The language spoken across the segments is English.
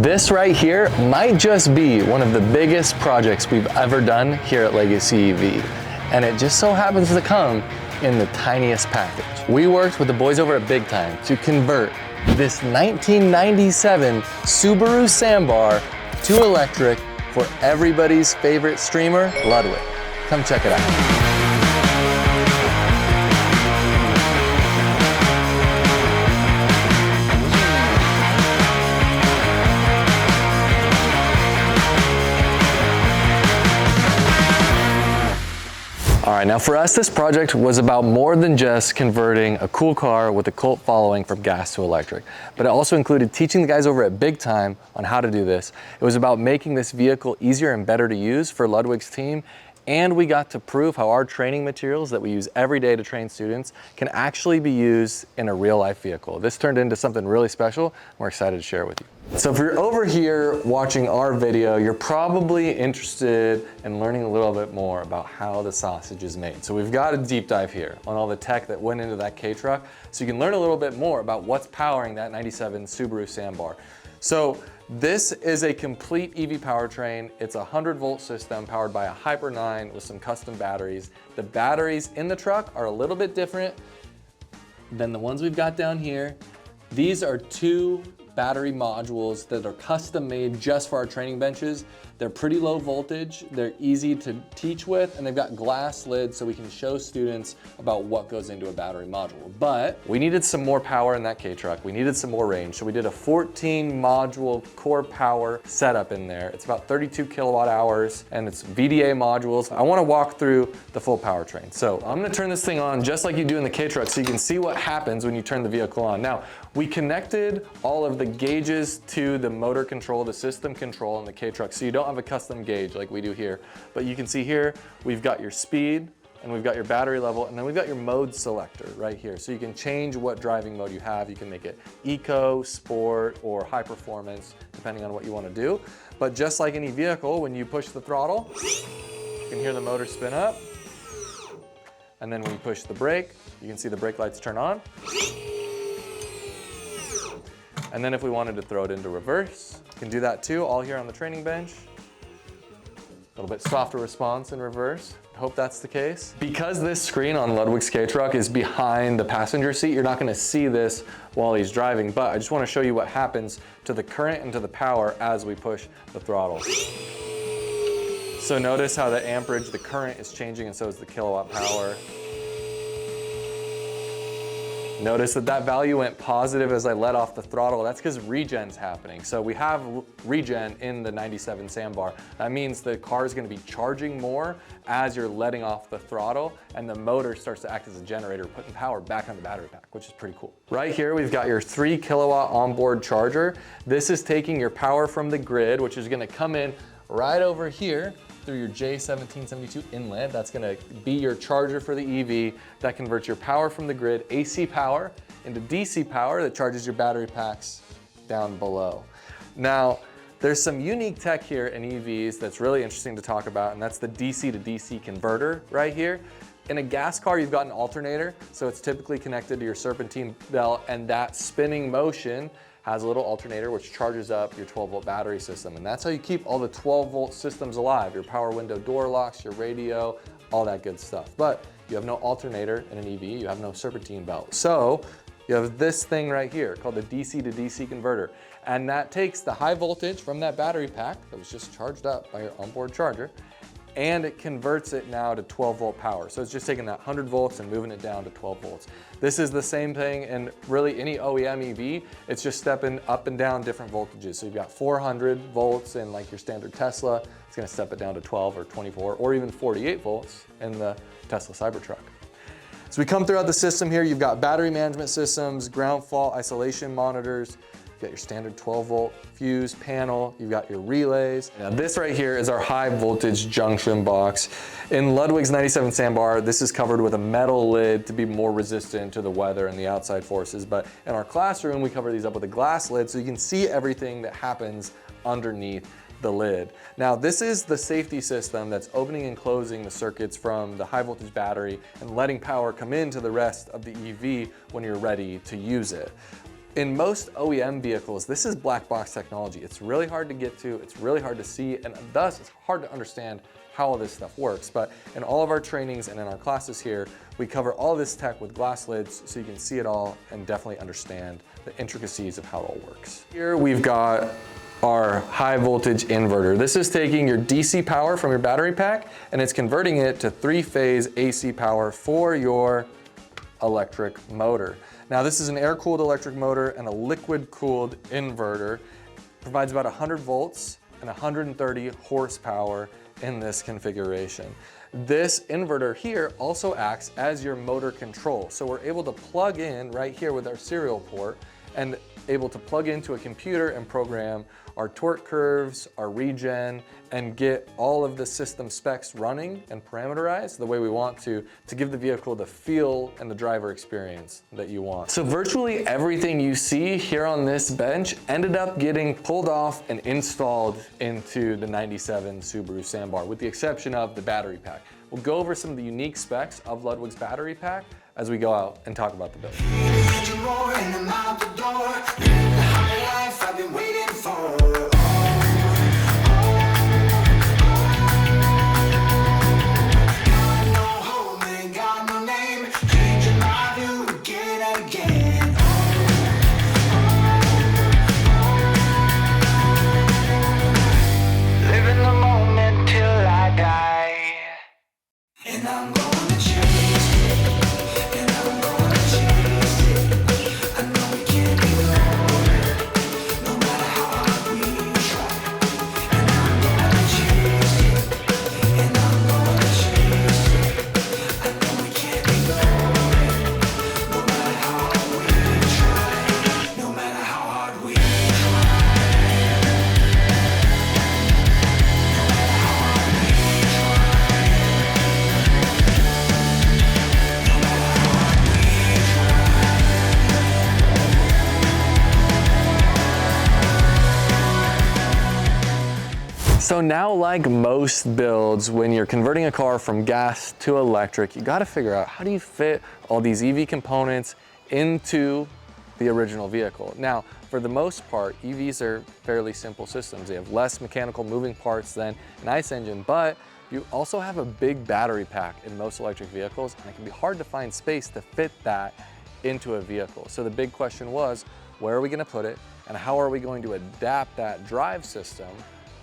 This right here might just be one of the biggest projects we've ever done here at Legacy EV. And it just so happens to come in the tiniest package. We worked with the boys over at Big Time to convert this 1997 Subaru Sandbar to electric for everybody's favorite streamer, Ludwig. Come check it out. All right, now for us, this project was about more than just converting a cool car with a cult following from gas to electric, but it also included teaching the guys over at Big Time on how to do this. It was about making this vehicle easier and better to use for Ludwig's team, and we got to prove how our training materials that we use every day to train students can actually be used in a real life vehicle. This turned into something really special. We're excited to share it with you. So if you're over here watching our video, you're probably interested in learning a little bit more about how the sausage is made. So we've got a deep dive here on all the tech that went into that Kei Truck, so you can learn a little bit more about what's powering that 97 Subaru Sandbar. So this is a complete EV powertrain. It's a 100-volt system powered by a Hyper 9 with some custom batteries. The batteries in the truck are a little bit different than the ones we've got down here. These are two battery modules that are custom made just for our training benches. They're pretty low voltage, they're easy to teach with, and they've got glass lids so we can show students about what goes into a battery module. But we needed some more power in that Kei Truck. We needed some more range. So we did a 14 module core power setup in there. It's about 32 kilowatt hours and it's VDA modules. I wanna walk through the full powertrain. So I'm gonna turn this thing on just like you do in the Kei Truck so you can see what happens when you turn the vehicle on. Now, we connected all of the gauges to the motor control, the system control in the Kei Truck, so you don't have a custom gauge like we do here. But you can see here, we've got your speed, and we've got your battery level, and then we've got your mode selector right here. So you can change what driving mode you have. You can make it eco, sport, or high performance, depending on what you want to do. But just like any vehicle, when you push the throttle, you can hear the motor spin up. And then when you push the brake, you can see the brake lights turn on. And then if we wanted to throw it into reverse, you can do that too, all here on the training bench. A little bit softer response in reverse. Hope that's the case. Because this screen on Ludwig's Kei Truck is behind the passenger seat, you're not gonna see this while he's driving, but I just wanna show you what happens to the current and to the power as we push the throttle. So notice how the amperage, the current is changing, and so is the kilowatt power. Notice that that value went positive as I let off the throttle. That's because regen's happening. So we have regen in the 97 Sandbar. That means the car is going to be charging more as you're letting off the throttle, and the motor starts to act as a generator, putting power back on the battery pack, which is pretty cool. Right here, we've got your 3 kilowatt onboard charger. This is taking your power from the grid, which is going to come in right over here through your J1772 inlet. That's gonna be your charger for the EV. That converts your power from the grid, AC power, into DC power that charges your battery packs down below. Now, there's some unique tech here in EVs that's really interesting to talk about, and that's the DC to DC converter right here. In a gas car, you've got an alternator, so it's typically connected to your serpentine belt, and that spinning motion has a little alternator which charges up your 12-volt battery system. And that's how you keep all the 12-volt systems alive, your power window door locks, your radio, all that good stuff. But you have no alternator in an EV, you have no serpentine belt. So you have this thing right here called the DC to DC converter. And that takes the high voltage from that battery pack that was just charged up by your onboard charger, and it converts it now to 12-volt power. So it's just taking that 100 volts and moving it down to 12 volts. This is the same thing in really any OEM EV. It's just stepping up and down different voltages. So you've got 400 volts in like your standard Tesla. It's gonna step it down to 12 or 24 or even 48 volts in the Tesla Cybertruck. So we come throughout the system here. You've got battery management systems, ground fault isolation monitors. You've got your standard 12-volt fuse panel. You've got your relays. Now this right here is our high voltage junction box. In Ludwig's 97 Sandbar, this is covered with a metal lid to be more resistant to the weather and the outside forces. But in our classroom, we cover these up with a glass lid so you can see everything that happens underneath the lid. Now this is the safety system that's opening and closing the circuits from the high voltage battery and letting power come into the rest of the EV when you're ready to use it. In most OEM vehicles, this is black box technology. It's really hard to get to, it's really hard to see, and thus it's hard to understand how all this stuff works. But in all of our trainings and in our classes here, we cover all this tech with glass lids so you can see it all and definitely understand the intricacies of how it all works. Here we've got our high voltage inverter. This is taking your DC power from your battery pack and it's converting it to 3-phase AC power for your electric motor. Now this is an air-cooled electric motor and a liquid-cooled inverter. Provides about 100 volts and 130 horsepower in this configuration. This inverter here also acts as your motor control. So we're able to plug in right here with our serial port and able to plug into a computer and program our torque curves, our regen, and get all of the system specs running and parameterized the way we want to give the vehicle the feel and the driver experience that you want. So virtually everything you see here on this bench ended up getting pulled off and installed into the 97 Subaru Sambar, with the exception of the battery pack. We'll go over some of the unique specs of Ludwig's battery pack as we go out and talk about the build. So now, like most builds, when you're converting a car from gas to electric, you gotta figure out how do you fit all these EV components into the original vehicle. Now, for the most part, EVs are fairly simple systems. They have less mechanical moving parts than an ICE engine, but you also have a big battery pack in most electric vehicles, and it can be hard to find space to fit that into a vehicle. So the big question was, where are we gonna put it, and how are we going to adapt that drive system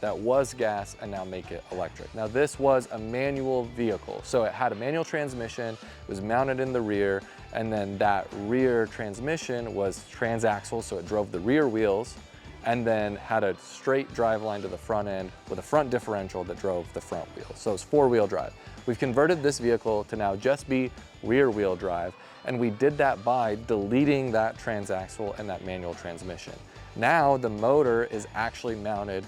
that was gas and now make it electric? Now this was a manual vehicle, so it had a manual transmission, it was mounted in the rear, and then that rear transmission was transaxle, so it drove the rear wheels, and then had a straight drive line to the front end with a front differential that drove the front wheels. So it's 4-wheel drive. We've converted this vehicle to now just be rear wheel drive, and we did that by deleting that transaxle and that manual transmission. Now the motor is actually mounted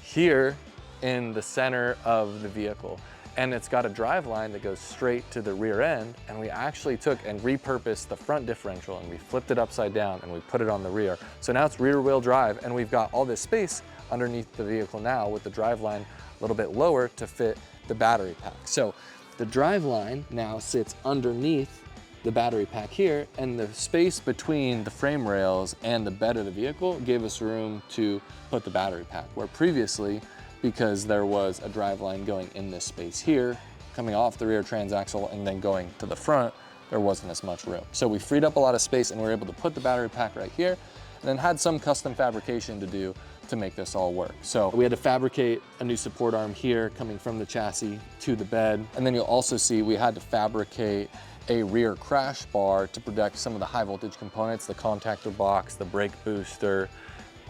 here in the center of the vehicle, and it's got a drive line that goes straight to the rear end, and we actually took and repurposed the front differential and we flipped it upside down and we put it on the rear. So now it's rear wheel drive, and we've got all this space underneath the vehicle now with the drive line a little bit lower to fit the battery pack. So the drive line now sits underneath the battery pack here, and the space between the frame rails and the bed of the vehicle gave us room to put the battery pack, where previously, because there was a drive line going in this space here, coming off the rear transaxle and then going to the front, there wasn't as much room. So we freed up a lot of space and we were able to put the battery pack right here, and then had some custom fabrication to do to make this all work. So we had to fabricate a new support arm here coming from the chassis to the bed. And then you'll also see we had to fabricate a rear crash bar to protect some of the high voltage components, the contactor box, the brake booster,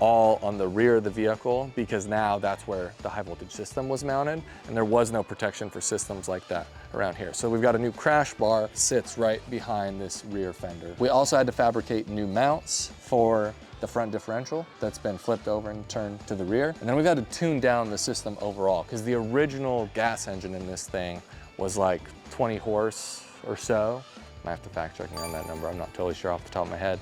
all on the rear of the vehicle, because now that's where the high voltage system was mounted, and there was no protection for systems like that around here. So we've got a new crash bar, sits right behind this rear fender. We also had to fabricate new mounts for the front differential that's been flipped over and turned to the rear. And then we've got to tune down the system overall, because the original gas engine in this thing was like 20 horse or so. I have to fact check me on that number. I'm not totally sure off the top of my head.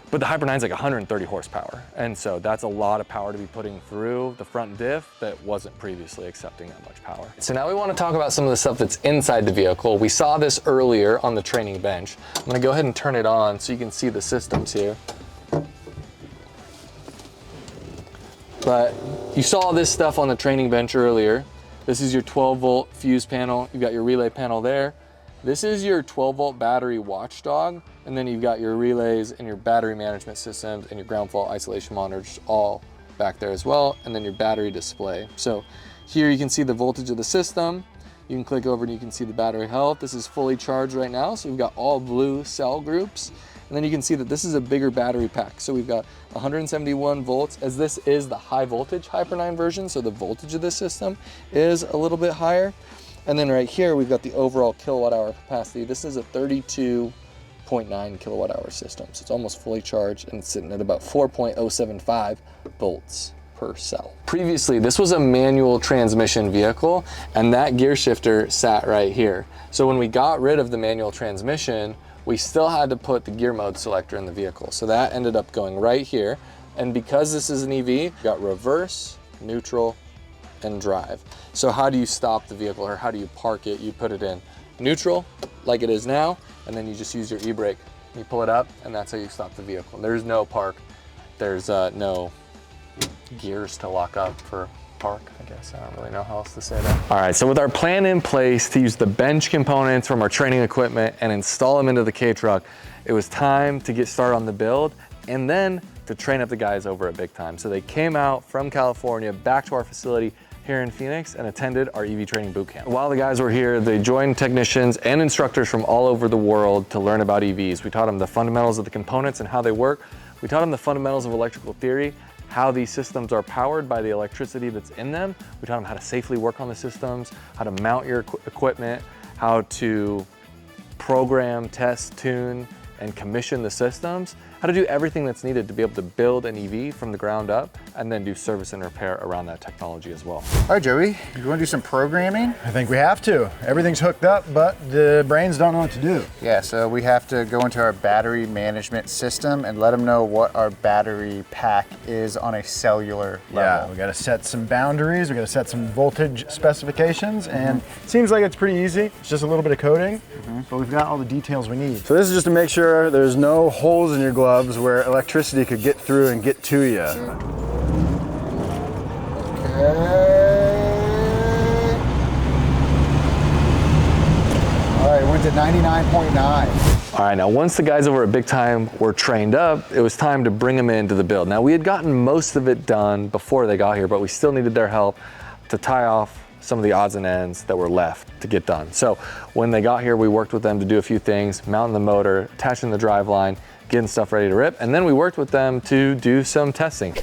But the Hyper 9's like 130 horsepower. And so that's a lot of power to be putting through the front diff that wasn't previously accepting that much power. So now we want to talk about some of the stuff that's inside the vehicle. We saw this earlier on the training bench. I'm gonna go ahead and turn it on so you can see the systems here. But you saw this stuff on the training bench earlier. This is your 12-volt fuse panel. You've got your relay panel there. This is your 12-volt battery watchdog, and then you've got your relays and your battery management systems and your ground fault isolation monitors all back there as well, and then your battery display. So here you can see the voltage of the system. You can click over and you can see the battery health. This is fully charged right now, so we've got all blue cell groups. And then you can see that this is a bigger battery pack. So we've got 171 volts, as this is the high voltage Hyper 9 version, so the voltage of this system is a little bit higher. And then right here, we've got the overall kilowatt hour capacity. This is a 32.9 kilowatt hour system. So it's almost fully charged and it's sitting at about 4.075 volts per cell. Previously, this was a manual transmission vehicle, and that gear shifter sat right here. So when we got rid of the manual transmission, we still had to put the gear mode selector in the vehicle. So that ended up going right here. And because this is an EV, we got reverse, neutral, and drive. So how do you stop the vehicle, or how do you park it? You put it in neutral, like it is now, and then you just use your e-brake. You pull it up, and that's how you stop the vehicle. There's no park. There's no gears to lock up for park, I guess. I don't really know how else to say that. All right, so with our plan in place to use the bench components from our training equipment and install them into the Kei Truck, it was time to get started on the build and then to train up the guys over at Big Time. So they came out from California back to our facility here in Phoenix and attended our EV training boot camp. While the guys were here, they joined technicians and instructors from all over the world to learn about EVs. We taught them the fundamentals of the components and how they work. We taught them the fundamentals of electrical theory, how these systems are powered by the electricity that's in them. We taught them how to safely work on the systems, how to mount your equipment, how to program, test, tune, and commission the systems, how to do everything that's needed to be able to build an EV from the ground up and then do service and repair around that technology as well. All right, Joey, you want to do some programming? I think we have to. Everything's hooked up, but the brains don't know what to do. Yeah, so we have to go into our battery management system and let them know what our battery pack is on a cellular level. Yeah, we got to set some boundaries, we got to set some voltage specifications, and it seems like it's pretty easy. It's just a little bit of coding, but we've got all the details we need. So this is just to make sure there's no holes in your gloves where electricity could get through and get to you. All right, went to 99.9. All right, now once the guys over at Big Time were trained up, it was time to bring them into the build. Now we had gotten most of it done before they got here, but we still needed their help to tie off some of the odds and ends that were left to get done. So when they got here, we worked with them to do a few things, mounting the motor, attaching the drive line, getting stuff ready to rip, and then we worked with them to do some testing.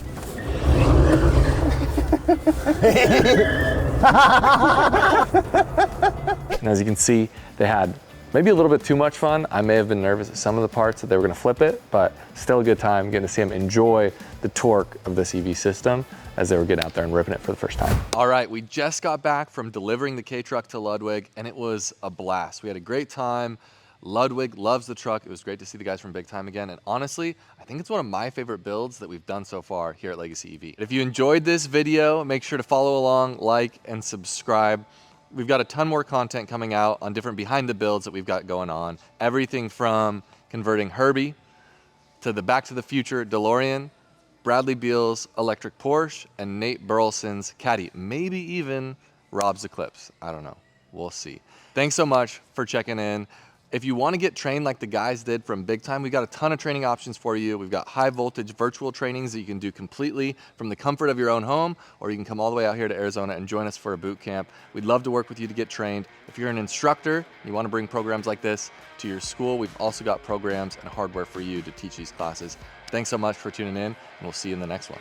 And as you can see, they had maybe a little bit too much fun. I may have been nervous at some of the parts that they were gonna flip it, but still a good time getting to see them enjoy the torque of this EV system as they were getting out there and ripping it for the first time. All right, we just got back from delivering the Kei Truck to Ludwig, and it was a blast. We had a great time. Ludwig loves the truck. It was great to see the guys from Big Time again. And honestly, I think it's one of my favorite builds that we've done so far here at Legacy EV. If you enjoyed this video, make sure to follow along, like, and subscribe. We've got a ton more content coming out on different behind the builds that we've got going on. Everything from converting Herbie to the Back to the Future DeLorean, Bradley Beal's electric Porsche, and Nate Burleson's Caddy. Maybe even Rob's Eclipse. I don't know. We'll see. Thanks so much for checking in. If you want to get trained like the guys did from Big Time, we've got a ton of training options for you. We've got high voltage virtual trainings that you can do completely from the comfort of your own home, or you can come all the way out here to Arizona and join us for a boot camp. We'd love to work with you to get trained. If you're an instructor and you want to bring programs like this to your school, we've also got programs and hardware for you to teach these classes. Thanks so much for tuning in, and we'll see you in the next one.